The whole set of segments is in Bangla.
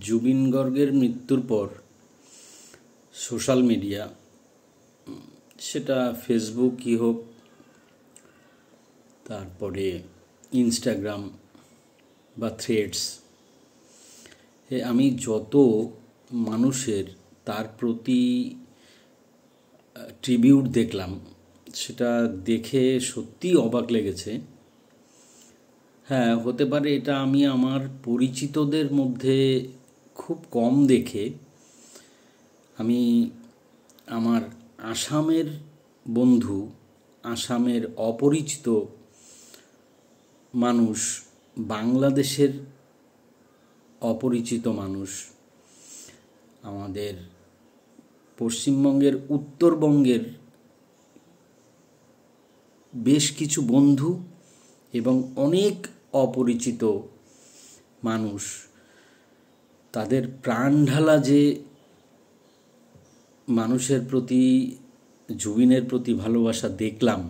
জুবিন গর্গের মৃত্যুর পর সোশ্যাল মিডিয়া, সেটা ফেসবুকই হোক, তারপরে ইনস্টাগ্রাম বা থ্রেডস, আমি যত মানুষের তার প্রতি ট্রিবিউট দেখলাম, সেটা দেখে সত্যিই অবাক লেগেছে। হ্যাঁ, হতে পারে এটা আমি আমার পরিচিতদের মধ্যে খুব কম দেখে আমি আমার আসামের বন্ধু, আসামের অপরিচিত মানুষ, বাংলাদেশের অপরিচিত মানুষ, আমাদের পশ্চিমবঙ্গের উত্তরবঙ্গের বেশ কিছু বন্ধু এবং অনেক অপরিচিত মানুষ, তাদের প্রাণ ঢালা যে মানুষের প্রতি, জুবিনের প্রতি ভালোবাসা দেখলাম,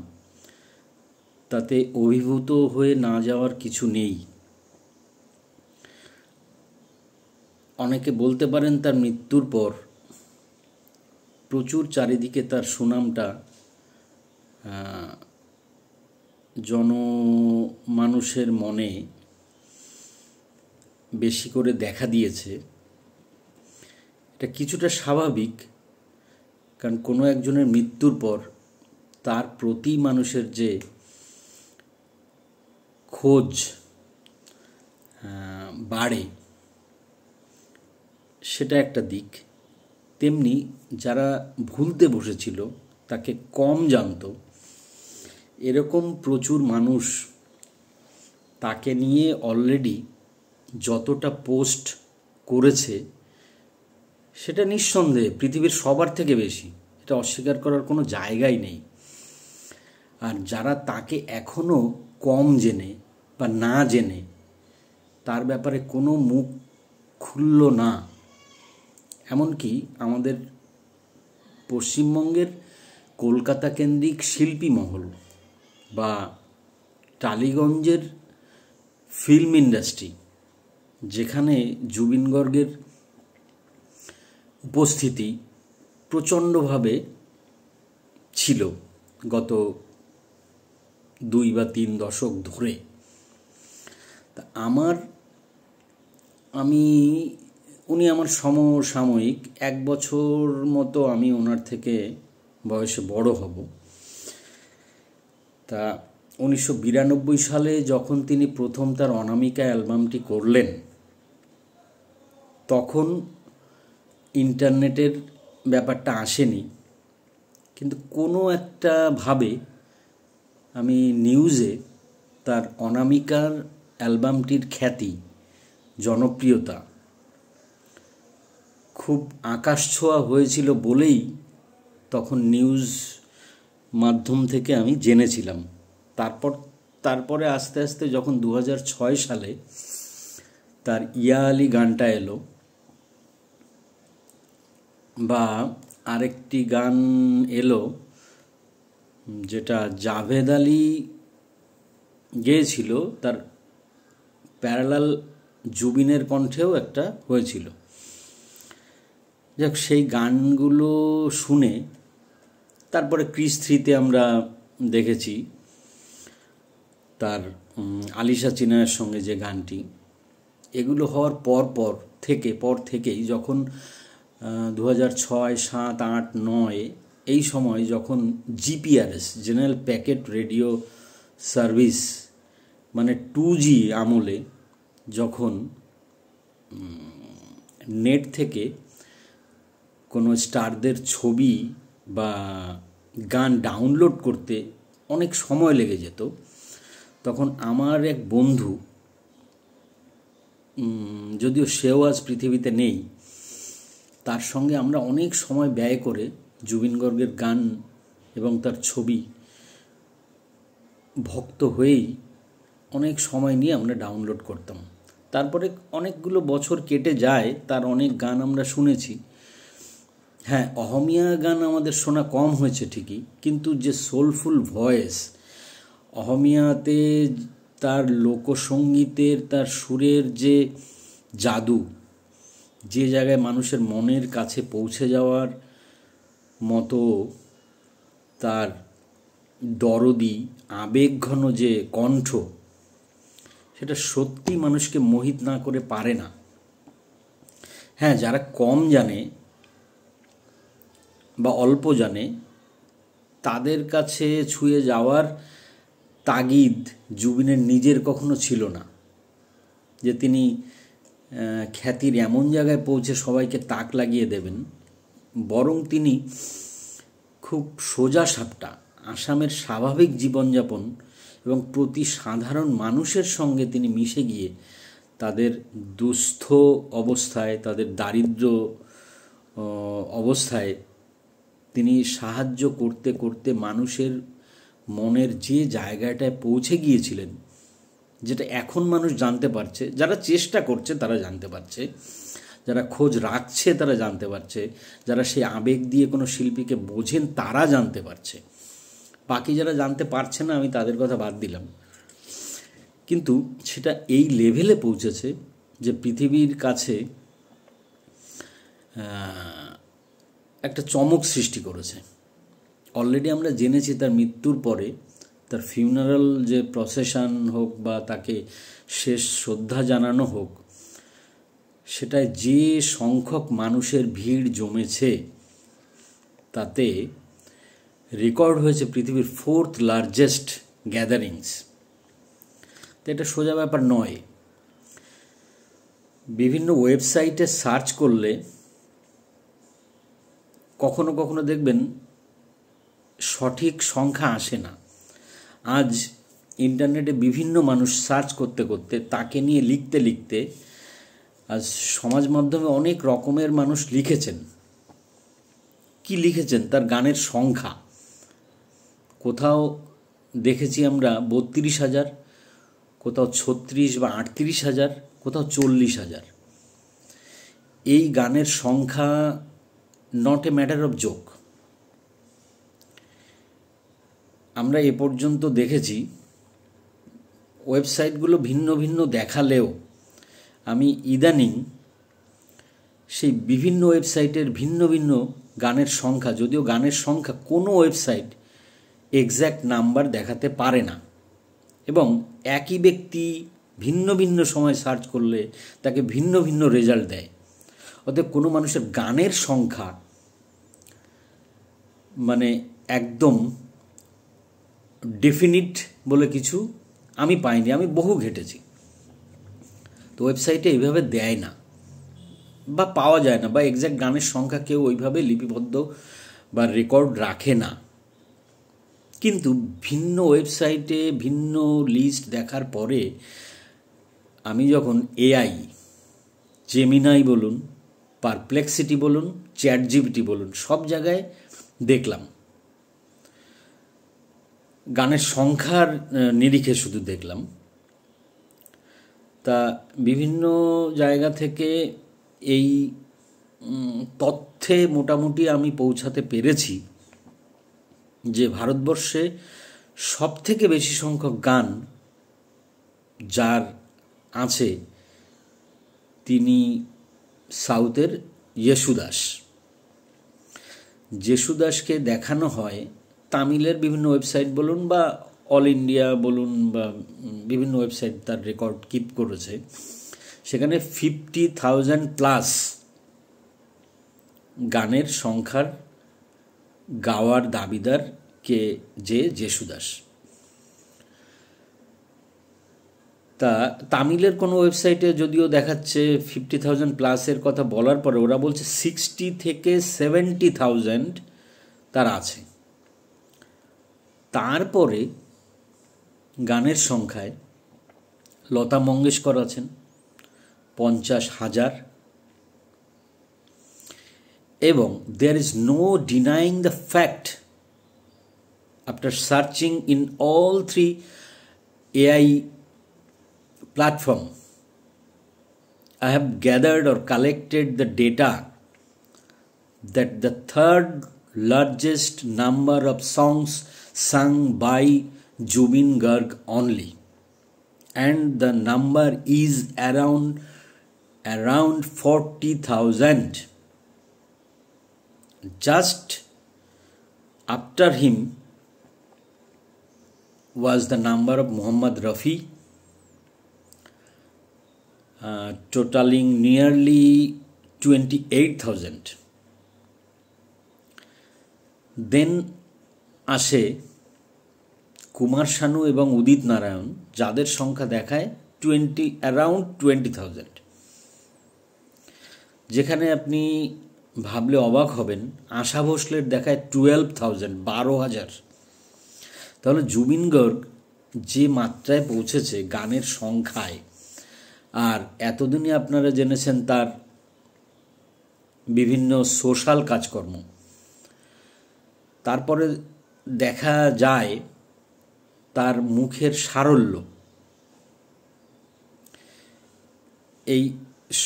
তাতে অভিভূত হয়ে না যাওয়ার কিছু নেই। অনেকে বলতে পারেন তার মৃত্যুর পর প্রচুর চারিদিকে তার সুনামটা জনমানুষের মনে বেশি করে দেখা দিয়েছে। এটা কিছুটা স্বাভাবিক, কারণ কোনো একজনের মৃত্যুর পর তার প্রতি মানুষের যে খোঁজ বাড়ে, সেটা একটা দিক। তেমনি যারা ভুলতে বসেছিল, তাকে কম জানতো, এরকম প্রচুর মানুষ তাকে নিয়ে অলরেডি যতটা পোস্ট করেছে, সেটা নিঃসন্দেহে পৃথিবীর সবার থেকে বেশি, এটা অস্বীকার করার কোনো জায়গাই নেই। আর যারা তাকে এখনও কম জেনে বা না জেনে তার ব্যাপারে কোনো মুখ খুলল না, এমনকি আমাদের পশ্চিমবঙ্গের কলকাতা কেন্দ্রিক শিল্পী মহল বা টালিগঞ্জের ফিল্ম ইন্ডাস্ট্রি, যেখানে জুবিন গর্গের উপস্থিতি প্রচণ্ডভাবে ছিল গত 2 বা 3 দশক ধরে, তা উনি আমার সমসাময়িক, 1 বছর মতো আমি ওনার থেকে বয়সে বড় হব। তা 1992 সালে যখন তিনি প্রথম তার অনামিকা অ্যালবামটি করলেন, তখন ইন্টারনেটের ব্যাপারটা আসেনি, কিন্তু কোনো একটা ভাবে আমি নিউজে তার অনামিকার অ্যালবামটির খ্যাতি, জনপ্রিয়তা খুব আকাশ ছোঁয়া হয়েছিল বলেই তখন নিউজ মাধ্যম থেকে আমি জেনেছিলাম। তারপরে আস্তে আস্তে যখন 2006 সালে তার ইয়া আলী গানটা এলো, বা আরেকটি গান এলো যেটা জাভেদ আলী গেয়েছিল, তার প্যারালাল জুবিনের কণ্ঠেও একটা হয়েছিল। যাক, সেই গানগুলো শুনে তারপরে ক্রিস 3-তে আমরা দেখেছি তার আলিশা চিনায়ের সঙ্গে যে গানটি, এগুলো হওয়ার পর থেকেই যখন 2006, 7, 8, 9 এই সময় যখন GPRS, general packet radio service, মানে 2G আমলে যখন নেট থেকে কোনো স্টারদের ছবি বা গান ডাউনলোড করতে অনেক সময় লেগে যেত, তখন আমার এক বন্ধু, যদিও সেও আজ পৃথিবীতে নেই, তার সঙ্গে আমরা অনেক সময় ব্যয় করে জুবিন গর্গের গান এবং তার ছবি ভক্ত হয়েই অনেক সময় নিয়ে আমরা ডাউনলোড করতাম। তারপরে অনেকগুলো বছর কেটে যায়, তার অনেক গান আমরা শুনেছি। হ্যাঁ, অহমিয়া গান আমাদের শোনা কম হয়েছে ঠিকই, কিন্তু যে সোলফুল ভয়েস, অহমিয়াতে তার লোকসঙ্গীতের, তার সুরের যে জাদু, যে জায়গায় মানুষের মনের কাছে পৌঁছে যাওয়ার মতো তার দরদি আবেগঘন যে কণ্ঠ, সেটা সত্যি মানুষকে মোহিত না করে পারে না। হ্যাঁ, যারা কম জানে বা অল্প জানে তাদের কাছে ছুঁয়ে যাওয়ার তাগিদ জুবিনের নিজের কখনো ছিল না, যে তিনি খ্যাতির এমন জায়গায় পৌঁছে সবাইকে তাক লাগিয়ে দেবেন। বরং তিনি খুব সোজা সাপটা আসামের স্বাভাবিক জীবনযাপন এবং প্রতি সাধারণ মানুষের সঙ্গে তিনি মিশে গিয়ে তাদের দুস্থ অবস্থায়, তাদের দারিদ্র অবস্থায় তিনি সাহায্য করতে করতে মানুষের মনের যে জায়গাটায় পৌঁছে গিয়েছিলেন, যেটা এখন মানুষ জানতে পারছে, যারা চেষ্টা করছে তারা জানতে পারছে, যারা খোঁজ রাখছে তারা জানতে পারছে, যারা সেই আবেগ দিয়ে কোনো শিল্পীকে বোঝেন তারা জানতে পারছে। বাকি যারা জানতে পারছে না আমি তাদের কথা বাদ দিলাম। কিন্তু সেটা এই লেভেলে পৌঁছেছে যে পৃথিবীর কাছে একটা চমক সৃষ্টি করেছে। অলরেডি আমরা জেনেছি তার মৃত্যুর পরে তার ফিউনারাল যে প্রসেশন হোক বা তাকে শেষ শ্রদ্ধা জানানো হোক, সেটায় যে সংখ্যক মানুষের ভিড় জমেছে তাতে রেকর্ড হয়েছে পৃথিবীর 4th লার্জেস্ট গ্যাদারিংস। তো এটা সোজা ব্যাপার নয়। বিভিন্ন ওয়েবসাইটে সার্চ করলে কখনো কখনো দেখবেন সঠিক সংখ্যা আসে না। আজ ইন্টারনেটে বিভিন্ন মানুষ সার্চ করতে করতে, তাকে নিয়ে লিখতে লিখতে, আজ সমাজ মাধ্যমে অনেক রকমের মানুষ লিখেছেন। কি লিখেছেন? তার গানের সংখ্যা কোথাও দেখেছি আমরা 32,000, কোথাও 36 বা 38,000, কোথাও 40,000। এই গানের সংখ্যা not a matter of joke. আমরা এ পর্যন্ত দেখেছি ওয়েবসাইটগুলো ভিন্ন ভিন্ন দেখালেও আমি ইদানিং সেই বিভিন্ন ওয়েবসাইটের ভিন্ন ভিন্ন গানের সংখ্যা, যদিও গানের সংখ্যা কোনো ওয়েবসাইট এক্স্যাক্ট নাম্বার দেখাতে পারে না, এবং একই ব্যক্তি ভিন্ন ভিন্ন সময় সার্চ করলে তাকে ভিন্ন ভিন্ন রেজাল্ট দেয়। অতএব কোনো মানুষের গানের সংখ্যা মানে একদম ডেফিনিট বলে কিছু আমি পাইনি, আমি বহু ঘেটেছি। তো ওয়েবসাইটে এইভাবে দেয় না বা পাওয়া যায় না, বা এক্স্যাক্ট গানের সংখ্যা কেউ ওইভাবে লিপিবদ্ধ বা রেকর্ড রাখে না। কিন্তু ভিন্ন ওয়েবসাইটে ভিন্ন লিস্ট দেখার পরে আমি যখন এআই, জেমিনাই বলুন, পারপ্লেক্সিটি বলুন, চ্যাটজিপিটি বলুন, সব জায়গায় দেখলাম গানের সংখ্যার নিরিখে শুধু দেখলাম। তা বিভিন্ন জায়গা থেকে এই তথ্যে মোটামুটি আমি পৌঁছাতে পেরেছি যে ভারতবর্ষে সবথেকে বেশি সংখ্যক গান যার আছে তিনি সাউথের য়েশুদাস। য়েশুদাসকে দেখানো হয় তামিলের বিভিন্ন ওয়েবসাইট বলুন বা অল ইন্ডিয়া বলুন বা বিভিন্ন ওয়েবসাইট তার রেকর্ড কিপ করেছে, সেখানে 50,000+ গানের সংখ্যার গাওয়ার দাবিদার কে যে য়েশুদাস। তা তামিলের কোনো ওয়েবসাইটে যদিও দেখাচ্ছে 50,000+ কথা বলার পরে ওরা বলছে 60 থেকে 70,000 তার আছে। তারপরে গানের সংখ্যায় লতা মঙ্গেশকর আছেন 50,000, এবং there is no denying the fact, after searching in all 3 AI platform, I have gathered or collected the data that the 3rd largest number of songs sung by Jubin Garg only, and the number is around around 40,000. Just after him was the number of Muhammad Rafi, totaling nearly 28,000. Then আসে কুমার শানু এবং উদিত নারায়ণ, যাদের সংখ্যা দেখায় around 20,000। যেখানে আপনি ভাবলে অবাক হবেন, আশা ভোসলের দেখায় 12,000, 12,000। তাহলে জুবিন গর্গ যে মাত্রায় পৌঁছেছে গানের সংখ্যায়, আর এতদিনই আপনারা জেনেছেন তার বিভিন্ন সোশ্যাল কাজকর্ম, তারপরে দেখা যায় তার মুখের সারল্য। এই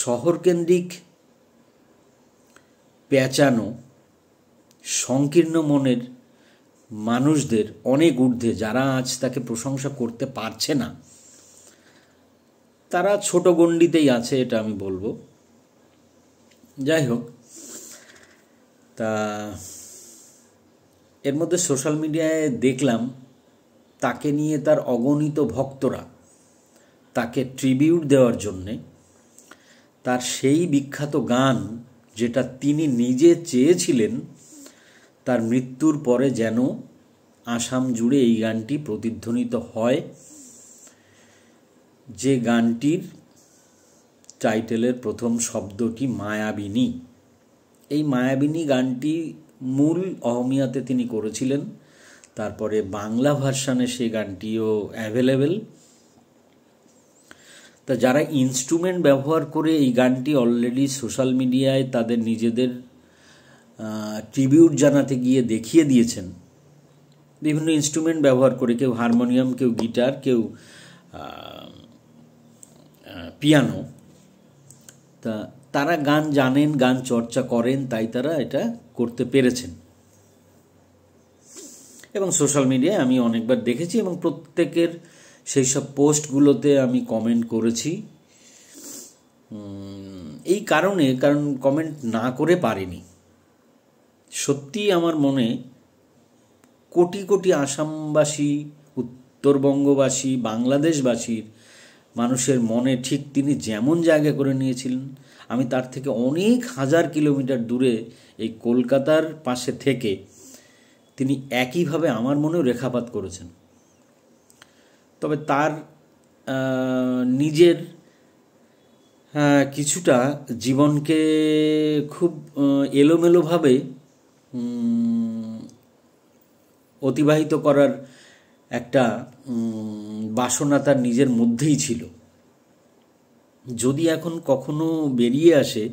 শহরকেন্দ্রিক পেঁচানো সংকীর্ণ মনের মানুষদের অনেক ঊর্ধ্বে, যারা আজ তাকে প্রশংসা করতে পারছে না, তারা ছোট গণ্ডিতেই আছে, এটা আমি বলবো। যাই হোক, তা এর মধ্যে সোশ্যাল মিডিয়ায় দেখলাম তাকে নিয়ে তার অগণিত ভক্তরা তাকে ট্রিবিউট দেওয়ার জন্যে তার সেই বিখ্যাত গান, যেটা তিনি নিজে চেয়েছিলেন, তার মৃত্যুর পরে যেন আসাম জুড়ে এই গানটি প্রতিধ্বনিত হয়, যে গানটির টাইটেলের প্রথম শব্দটি মায়াবিনী। এই মায়াবিনী গানটি মূল অহমিয়াতে তিনি করেছিলেন, তারপরে বাংলা ভার্সানে সেই গানটিও অ্যাভেলেবেল। তা যারা ইনস্ট্রুমেন্ট ব্যবহার করে এই গানটি অলরেডি সোশ্যাল মিডিয়ায় তাদের নিজেদের ট্রিবিউট জানাতে গিয়ে দেখিয়ে দিয়েছেন, বিভিন্ন ইনস্ট্রুমেন্ট ব্যবহার করে, কেউ হারমোনিয়াম, কেউ গিটার, কেউ পিয়ানো, তা তারা গান জানেন, গান চর্চা করেন, তাই তারা এটা করতে পেরেছেন। এবং সোশ্যাল মিডিয়ায় আমি অনেকবার দেখেছি এবং প্রত্যেকের সেই সব পোস্টগুলোতে আমি কমেন্ট করেছি। এই কারণ কমেন্ট না করে পারিনি। সত্যি আমার মনে কোটি কোটি আসামবাসী, উত্তরবঙ্গবাসী, বাংলাদেশবাসীর মানুষের মনে ঠিক তিনি যেমন জায়গা করে নিয়েছিলেন, আমি তার থেকে অনেক হাজার কিলোমিটার দূরে এই কলকাতার পাশে থেকে তিনি একইভাবে আমার মনেও রেখাপাত করেছেন। তবে তার নিজের কিছুটা জীবনকে খুব এলোমেলোভাবে অতিবাহিত করার একটা বাসনা তার নিজের মধ্যেই ছিল। যদি এখন কখনো বেরিয়ে আসে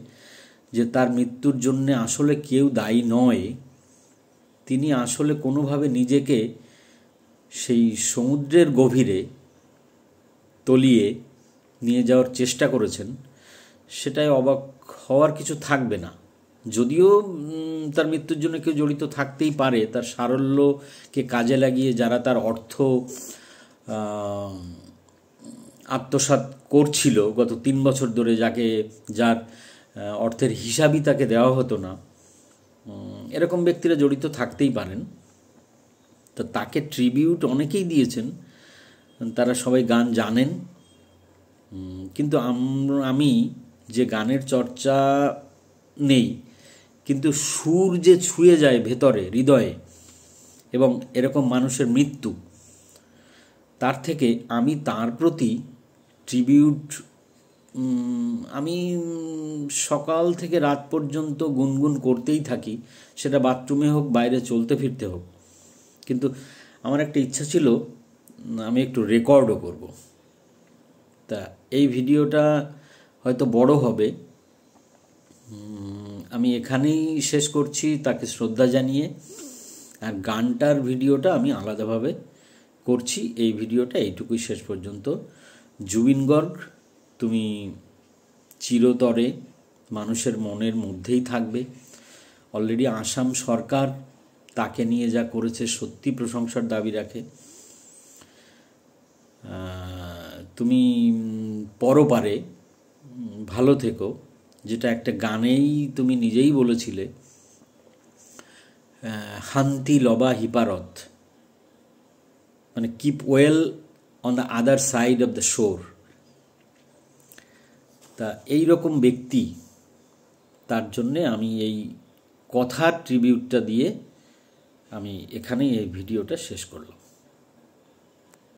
যে তার মৃত্যুর জন্য আসলে কেউ দায়ী নয়, তিনি আসলে কোনোভাবে নিজেকে সেই সমুদ্রের গভীরে তলিয়ে নিয়ে যাওয়ার চেষ্টা করেছেন, সেটাই অবাক হওয়ার কিছু থাকবে না। যদিও তার মৃত্যুর জন্য কেউ জড়িত থাকতেই পারে, তার সারল্যকে কাজে লাগিয়ে যারা তার অর্থ আত্মসাৎ করছিল গত 3 বছর ধরে, যার অর্থের হিসাবই তাকে দেওয়া হতো না, এরকম ব্যক্তিরা জড়িত থাকতেই পারেন। তো তাকে ট্রিবিউট অনেকেই দিয়েছেন, তারা সবাই গান জানেন, কিন্তু আমি যে গানের চর্চা নেই, কিন্তু সুর যে ছুঁয়ে যায় ভেতরে, হৃদয়ে, এবং এরকম মানুষের মৃত্যু, তার থেকে আমি তার প্রতি ট্রিবিউট আমি সকাল থেকে রাত পর্যন্ত গুনগুন করতেই থাকি, সেটা বাথরুমে হোক, বাইরে চলতে ফিরতে হোক। কিন্তু আমার একটা ইচ্ছা ছিল আমি একটু রেকর্ডও করব। তা এই ভিডিওটা হয়তো বড় হবে, আমি এখানেই শেষ করছি তাকে শ্রদ্ধা জানিয়ে। আর গানটার ভিডিওটা আমি আলাদাভাবে করছি। এই ভিডিওটা এইটুকুই শেষ পর্যন্ত। জুবিন গর্গ, তুমি চিরতরে মানুষের মনের মধ্যেই থাকবে। অলরেডি আসাম সরকার তাকে নিয়ে যা করেছে সত্যি প্রশংসার দাবি রাখে। তুমি পরপারে ভালো থেকো, যেটা একটা গানেই তুমি নিজেই বলেছিলে, শান্তি লবা হিপারত, মানে keep well on the other side of the শোর। তা এই রকম ব্যক্তি, তার জন্যে আমি এই কথার ট্রিবিউটটা দিয়ে আমি এখানেই এই ভিডিওটা শেষ করলাম।